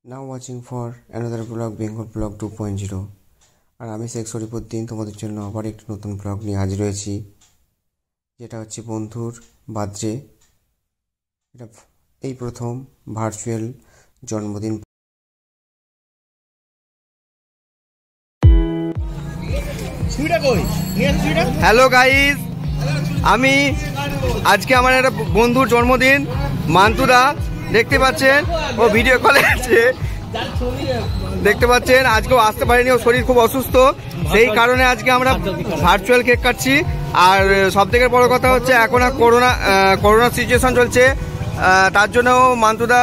Now watching for another vlog Bengal vlog 2.0 আর আমি শেখ শরীফুদ্দিন তোমাদের জন্য আবার একটি নতুন vlog নিয়ে হাজির হয়েছি যেটা হচ্ছে বন্ধুর বার্থডে এটা এই প্রথম ভার্চুয়াল জন্মদিন হ্যালো গাইস আমি আজকে আমার একটা বন্ধুর জন্মদিন মান্তুদা দেখতে পাচ্ছেন ও ভিডিও কলে আছে দেখতে পাচ্ছেন আজকেও আসতে পারেনি ও শরীর খুব অসুস্থ সেই কারণে আজকে আমরা ভার্চুয়াল কেক কাটছি আর সবথেকে বড় কথা হচ্ছে এখন করোনা সিচুয়েশন চলছে তার জন্য মান্তুদা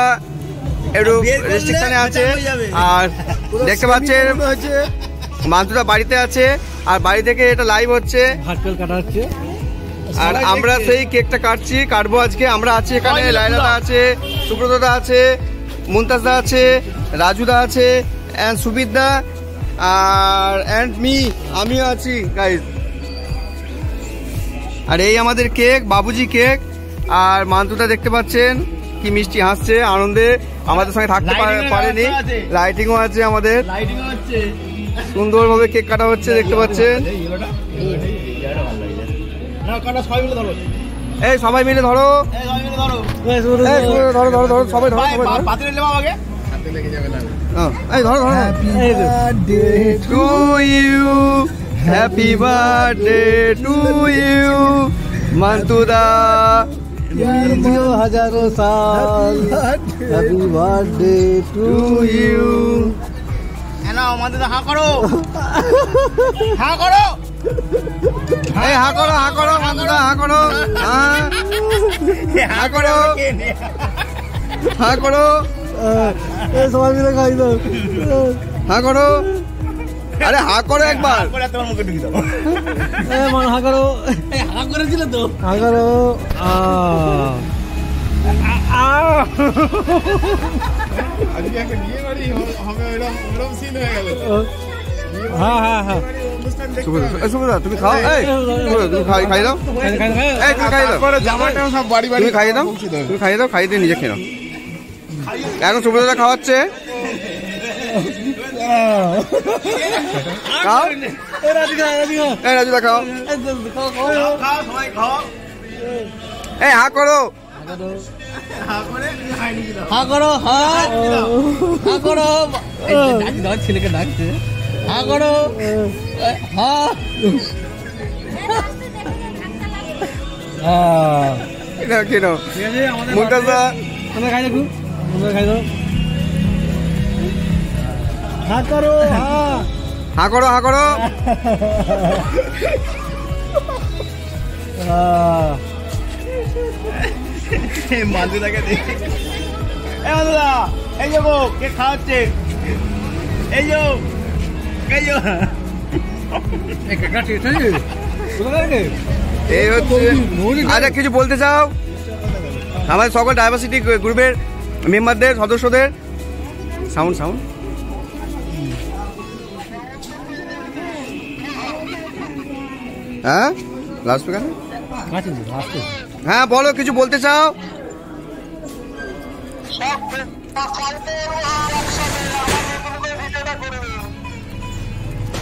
একটু রেস্ট্রিকশনে আছে আর দেখতে পাচ্ছেন মান্তুদা বাড়িতে আছে আর বাড়ি থেকে এটা লাইভ হচ্ছে ভার্চুয়াল কাটা হচ্ছে আর আমরা সেই কেকটা কাটবো আজকে আমরা আছি এখানে লাইলাদা আছে সুব্রতদা আছে মুমতাজদা আছে রাজুদা আছে এন্ড সুবিদদা আর এন্ড মি আমিও আছি গাইস আর এই আমাদের কেক বাবুজি কেক আর মান্তুদা দেখতে পাচ্ছেন কি মিষ্টি হাসছে আনন্দে আমাদের সঙ্গে থাকতে পারেনি লাইটিংও আছে আমাদের সুন্দরভাবে কেক কাটা হচ্ছে দেখতে পাচ্ছেন এই সবাই মিলে ধরো ধরো সবাই ধরো এই ধরো to you happy birthday to you মান্তুদা হাজারো সাল হ্যাপি বার্থডে টু ইউ হা করো এই হা করো মান্তুদা হা করো সবাই মিলে খাই দাও হা করো আরে হা করো একবার হা করো হা করেছিল তো হা করো তুমি খাও তুমি খাই দাও তুমি খাইয়ে দাও খাইয়ে দিয়ে নিজে খেয়ে নাও এখন সুব্রতদা খাওয়াচ্ছে খাও রাজুদা খাও এই হা করো ছেলেকে ডাকছে হা করো মুমতাজদা খাই দেখো খাই দাও হা করো মান্তুদাকে মান্তুদা এই যে গো কে খাওয়াচ্ছে এই হচ্ছে আচ্ছা কিছু বলতে চাও আমাদের সকল ডাইভার্সিটি গ্রুপের মেম্বারদের সদস্যদের সাউন্ড হ্যাঁ লাস্ট হ্যাঁ বলো কিছু বলতে চাও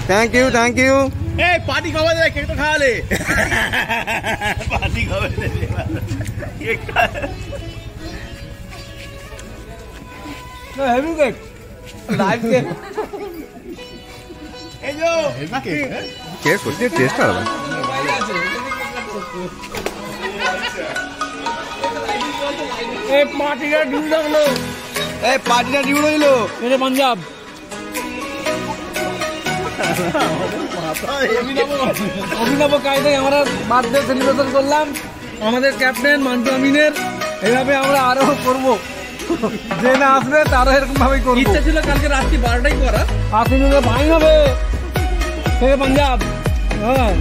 থ্যাংক ইউ এই পার্টি খাওয়া যায় কেক তো খাওয়ালে পার্টি খাওয়া হেভি কেক লাইভ কেক এই যে কেক সত্যি টেস্ট আলাদা এই পার্টিটা ডিউ রইলো এটা পাঞ্জাব অভিনব কায়দায় আমরা বার্থডে সেলিব্রেশন করলাম আমাদের ক্যাপ্টেন মান্টু আমিনের এইভাবে আমরা আরো করবো যে না আসবে তারও এরকম ভাবেই করবো ইচ্ছা ছিল কালকে রাত্রি 12টায় করা আসলে ভাই হবে পাঞ্জাব হ্যাঁ